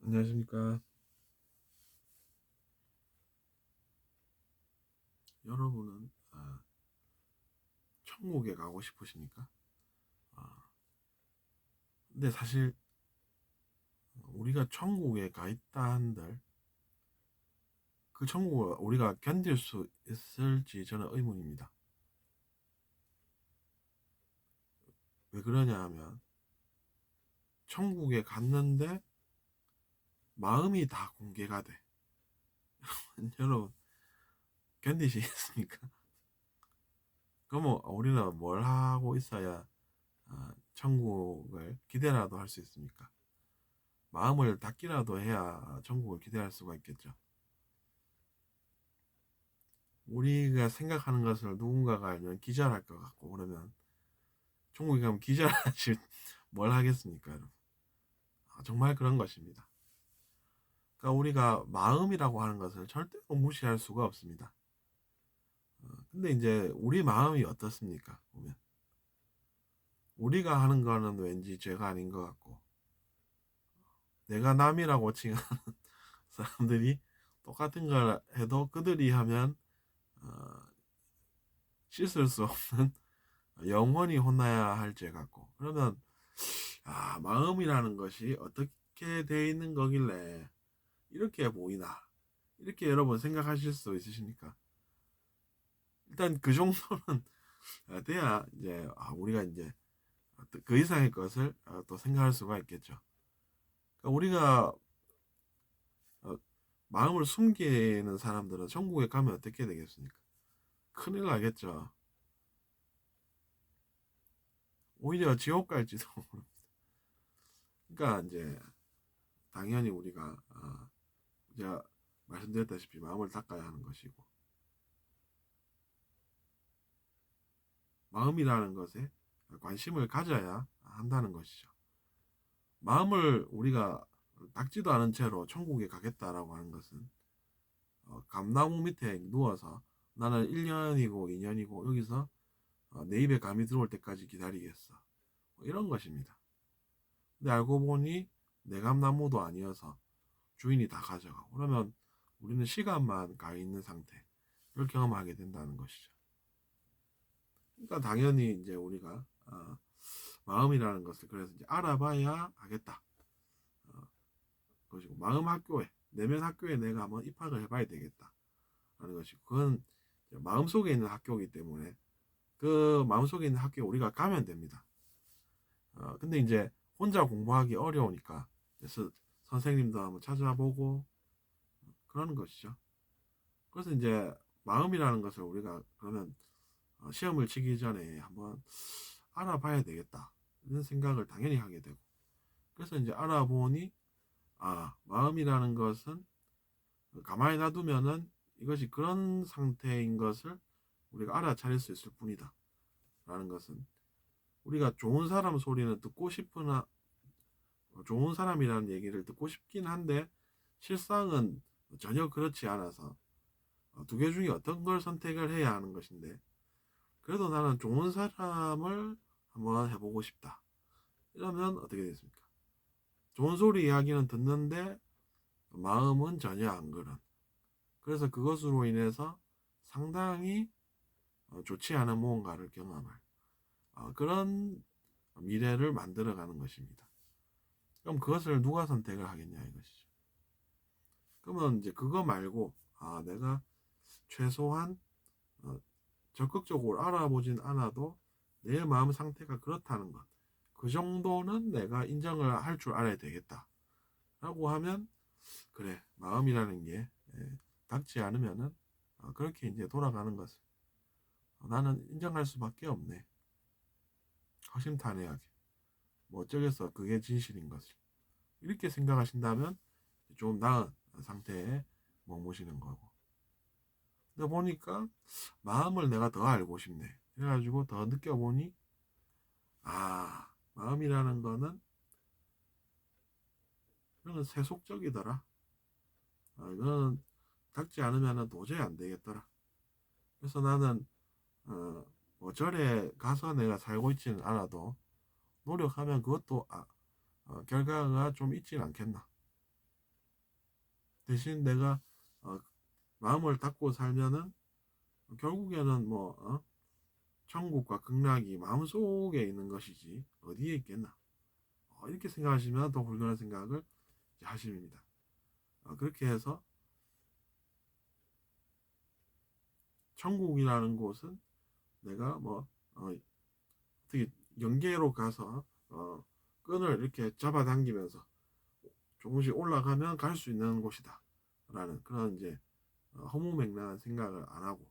안녕하십니까. 여러분은 천국에 가고 싶으십니까? 아, 근데 사실 우리가 천국에 가 있다 한들 그 천국을 우리가 견딜 수 있을지 저는 의문입니다. 왜 그러냐 하면 천국에 갔는데 마음이 다 공개가 돼. 여러분 견디시겠습니까? 그러면 우리는 뭘 하고 있어야 천국을 기대라도 할 수 있습니까? 마음을 닫기라도 해야 천국을 기대할 수가 있겠죠. 우리가 생각하는 것을 누군가가 알면 기절할 것 같고 그러면 천국에 가면 기절하실 뭘 하겠습니까, 여러분? 정말 그런 것입니다. 그러니까 우리가 마음이라고 하는 것을 절대로 무시할 수가 없습니다. 근데 이제 우리 마음이 어떻습니까? 보면 우리가 하는 거는 왠지 죄가 아닌 것 같고 내가 남이라고 칭하는 사람들이 똑같은 걸 해도 그들이 하면 어, 씻을 수 없는 영원히 혼나야 할 죄 같고 그러면 마음이라는 것이 어떻게 돼 있는 거길래 이렇게 보이나 이렇게 여러분 생각하실 수 있으십니까? 일단 그 정도는 돼야 이제 우리가 이제 그 이상의 것을 또 생각할 수가 있겠죠. 그러니까 우리가 어, 마음을 숨기는 사람들은 천국에 가면 어떻게 되겠습니까? 큰일 나겠죠. 오히려 지옥 갈지도 모릅니다. 그러니까 이제 당연히 우리가 제가 말씀드렸다시피 마음을 닦아야 하는 것이고 마음이라는 것에 관심을 가져야 한다는 것이죠. 마음을 우리가 닦지도 않은 채로 천국에 가겠다라고 하는 것은 감나무 밑에 누워서 나는 1년이고 2년이고 여기서 내 입에 감이 들어올 때까지 기다리겠어. 뭐 이런 것입니다. 근데 알고 보니 내 감나무도 아니어서 주인이 다 가져가고 그러면 우리는 시간만 가 있는 상태를 경험하게 된다는 것이죠. 그러니까 당연히 이제 우리가 마음이라는 것을 그래서 이제 알아봐야 하겠다. 것이고 마음 학교에 내면 학교에 내가 한번 입학을 해봐야 되겠다 라는 것이고 그건 마음속에 있는 학교이기 때문에 그 마음속에 있는 학교에 우리가 가면 됩니다. 근데 이제 혼자 공부하기 어려우니까 그래서 선생님도 한번 찾아보고 그러는 것이죠. 그래서 이제 마음이라는 것을 우리가 그러면 시험을 치기 전에 한번 알아봐야 되겠다 이런 생각을 당연히 하게 되고 그래서 이제 알아보니 마음이라는 것은 가만히 놔두면은 이것이 그런 상태인 것을 우리가 알아차릴 수 있을 뿐이다 라는 것은 우리가 좋은 사람 소리는 듣고 싶으나 좋은 사람이라는 얘기를 듣고 싶긴 한데 실상은 전혀 그렇지 않아서 두 개 중에 어떤 걸 선택을 해야 하는 것인데 그래도 나는 좋은 사람을 한번 해보고 싶다 이러면 어떻게 되겠습니까? 좋은 소리 이야기는 듣는데 마음은 전혀 안 그런 그래서 그것으로 인해서 상당히 좋지 않은 무언가를 경험할 그런 미래를 만들어가는 것입니다. 그럼 그것을 누가 선택을 하겠냐 이것이죠. 그러면 이제 그거 말고 내가 최소한 어, 적극적으로 알아보진 않아도 내 마음 상태가 그렇다는 것. 그 정도는 내가 인정을 할 줄 알아야 되겠다. 라고 하면 그래 마음이라는 게 닿지 않으면은 그렇게 이제 돌아가는 것을 나는 인정할 수밖에 없네. 허심탄회하게. 뭐 어쩌겠어 그게 진실인 것을. 이렇게 생각하신다면 좀 나은 상태에 머무시는 거고. 근데 보니까 마음을 내가 더 알고 싶네. 그래가지고 더 느껴보니 마음이라는 거는 이거는 세속적이더라. 이거는 닦지 않으면 도저히 안 되겠더라. 그래서 나는 뭐 절에 가서 내가 살고 있지는 않아도 노력하면 그것도 결과가 좀 있진 않겠나. 대신 내가 마음을 닫고 살면은 결국에는 천국과 극락이 마음속에 있는 것이지 어디에 있겠나, 이렇게 생각하시면 더 훌륭한 생각을 하십니다. 그렇게 해서 천국이라는 곳은 내가 어떻게 영계로 가서 끈을 이렇게 잡아당기면서 조금씩 올라가면 갈 수 있는 곳이다 라는 그런 이제 허무맹랑한 생각을 안 하고,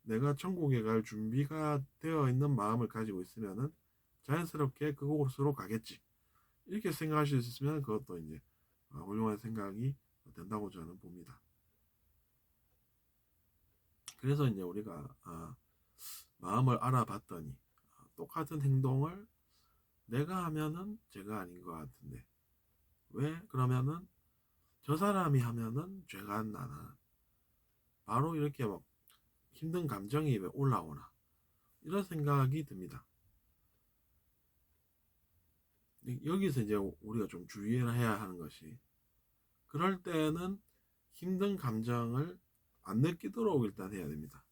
내가 천국에 갈 준비가 되어 있는 마음을 가지고 있으면은 자연스럽게 그곳으로 가겠지, 이렇게 생각하실 수 있으면 그것도 이제 훌륭한 생각이 된다고 저는 봅니다. 그래서 이제 우리가 마음을 알아봤더니 똑같은 행동을 내가 하면은 죄가 아닌 것 같은데 왜 그러면은 저 사람이 하면은 죄가 안 나나, 바로 이렇게 막 힘든 감정이 왜 올라오나, 이런 생각이 듭니다. 여기서 이제 우리가 좀 주의해야 하는 것이, 그럴 때는 힘든 감정을 안 느끼도록 일단 해야 됩니다.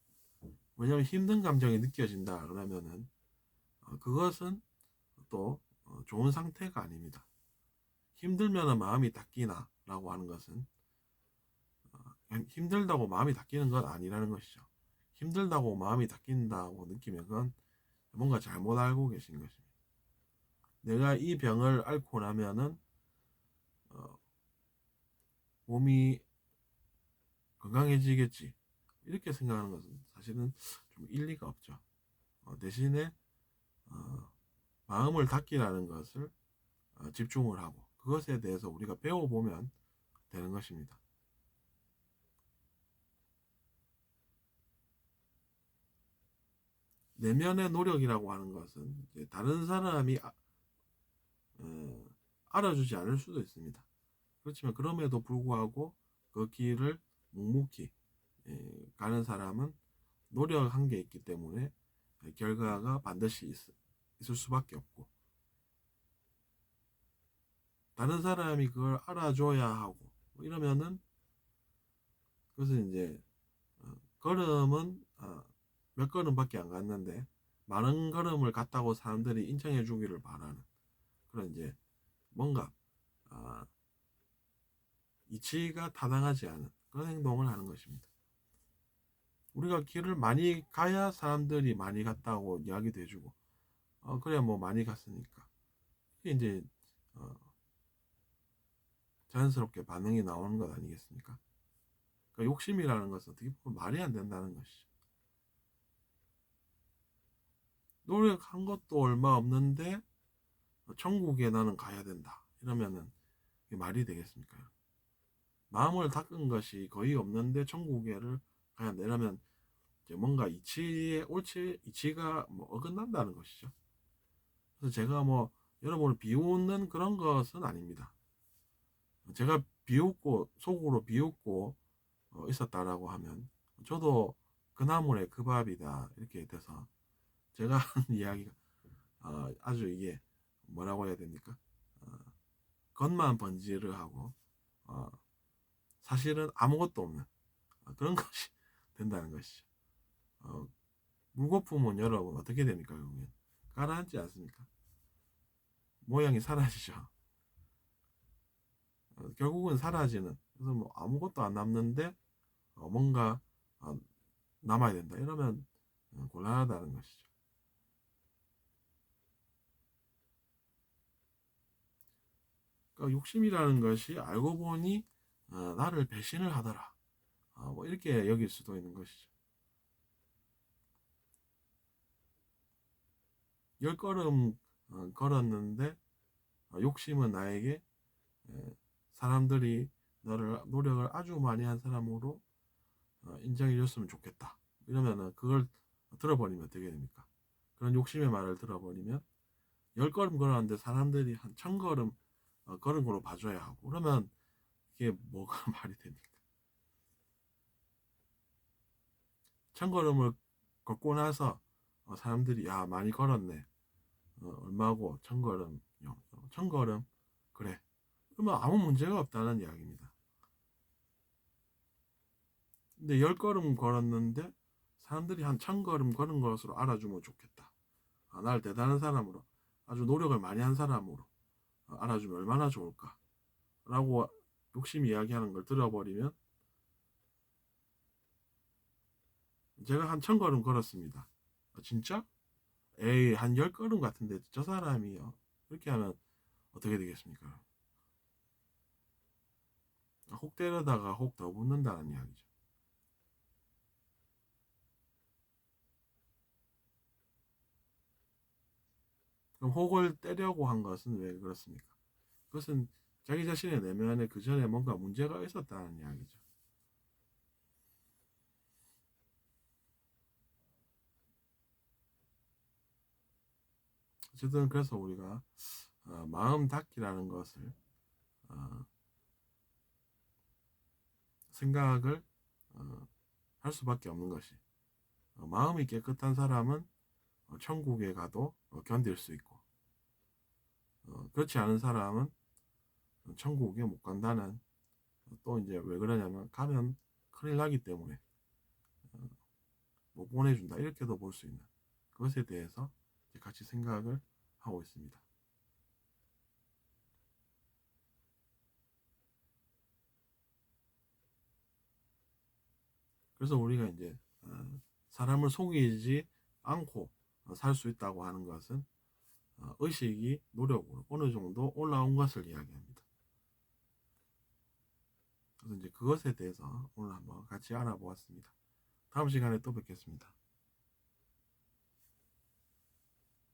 왜냐하면 힘든 감정이 느껴진다 그러면은 그것은 또 좋은 상태가 아닙니다. 힘들면 마음이 닦이나 라고 하는 것은 힘들다고 마음이 닦이는 건 아니라는 것이죠. 힘들다고 마음이 닦인다고 느끼면 그건 뭔가 잘못 알고 계신 것입니다. 내가 이 병을 앓고 나면은 몸이 건강해지겠지, 이렇게 생각하는 것은 사실은 좀 일리가 없죠. 대신에 마음을 닦기라는 것을 집중을 하고 그것에 대해서 우리가 배워보면 되는 것입니다. 내면의 노력이라고 하는 것은 이제 다른 사람이 알아주지 않을 수도 있습니다. 그렇지만 그럼에도 불구하고 그 길을 묵묵히 가는 사람은 노력한 게 있기 때문에 결과가 반드시 있을 수밖에 없고, 다른 사람이 그걸 알아줘야 하고 이러면은 그것은 이제 걸음은 몇 걸음밖에 안 갔는데 많은 걸음을 갔다고 사람들이 인정해 주기를 바라는 그런 이제 뭔가 이치가 타당하지 않은 그런 행동을 하는 것입니다. 우리가 길을 많이 가야 사람들이 많이 갔다고 이야기도 해주고 그래야 많이 갔으니까 이게 이제 자연스럽게 반응이 나오는 것 아니겠습니까? 그러니까 욕심이라는 것은 어떻게 보면 말이 안 된다는 것이죠. 노력한 것도 얼마 없는데 천국에 나는 가야 된다 이러면은 이게 말이 되겠습니까? 마음을 닦은 것이 거의 없는데 천국에를 가야 된다 이러면 이제 뭔가 이치가 어긋난다는 것이죠. 그래서 제가 여러분을 비웃는 그런 것은 아닙니다. 제가 비웃고 속으로 비웃고 있었다라고 하면 저도 그 나물에 그 밥이다 이렇게 돼서 제가 하는 이야기가 아주 이게 뭐라고 해야 됩니까? 겉만 번지르하고 사실은 아무것도 없는 그런 것이 된다는 것이죠. 물거품은 여러분 어떻게 됩니까? 결국엔 가라앉지 않습니까? 모양이 사라지죠. 결국은 사라지는, 그래서 아무것도 안 남는데 뭔가 남아야 된다 이러면 곤란하다는 것이죠. 그러니까 욕심이라는 것이 알고 보니 나를 배신을 하더라 이렇게 여길 수도 있는 것이죠. 10걸음 걸었는데 욕심은 나에게 사람들이 너를 노력을 아주 많이 한 사람으로 인정해 줬으면 좋겠다 이러면은 그걸 들어버리면 어떻게 됩니까? 그런 욕심의 말을 들어버리면 10걸음 걸었는데 사람들이 한 1000걸음 걸은 걸로 봐줘야 하고 그러면 이게 뭐가 말이 됩니까? 1000걸음을 걷고 나서 사람들이 야 많이 걸었네 얼마고 1000걸음 1000걸음 그래 그러면 아무 문제가 없다는 이야기입니다. 근데 10걸음 걸었는데 사람들이 한 1000걸음 걸은 것으로 알아주면 좋겠다. 날 대단한 사람으로, 아주 노력을 많이 한 사람으로 알아주면 얼마나 좋을까 라고 욕심 이야기하는 걸 들어버리면, 제가 한 1000걸음 걸었습니다. 진짜? 에이, 한 10걸음 같은데 저 사람이요. 이렇게 하면 어떻게 되겠습니까? 혹 때려다가 혹 더 붙는다는 이야기죠. 그럼 혹을 때려고 한 것은 왜 그렇습니까? 그것은 자기 자신의 내면에 그 전에 뭔가 문제가 있었다는 이야기죠. 어쨌든 그래서 우리가 마음 닫기라는 것을, 어, 생각을 할 수밖에 없는 것이, 마음이 깨끗한 사람은 천국에 가도 견딜 수 있고, 그렇지 않은 사람은 천국에 못 간다는, 또 이제 왜 그러냐면 가면 큰일 나기 때문에 못 보내준다, 이렇게도 볼 수 있는 그것에 대해서 같이 생각을 하고 있습니다. 그래서 우리가 이제 사람을 속이지 않고 살 수 있다고 하는 것은 의식이 노력으로 어느 정도 올라온 것을 이야기합니다. 그래서 이제 그것에 대해서 오늘 한번 같이 알아보았습니다. 다음 시간에 또 뵙겠습니다.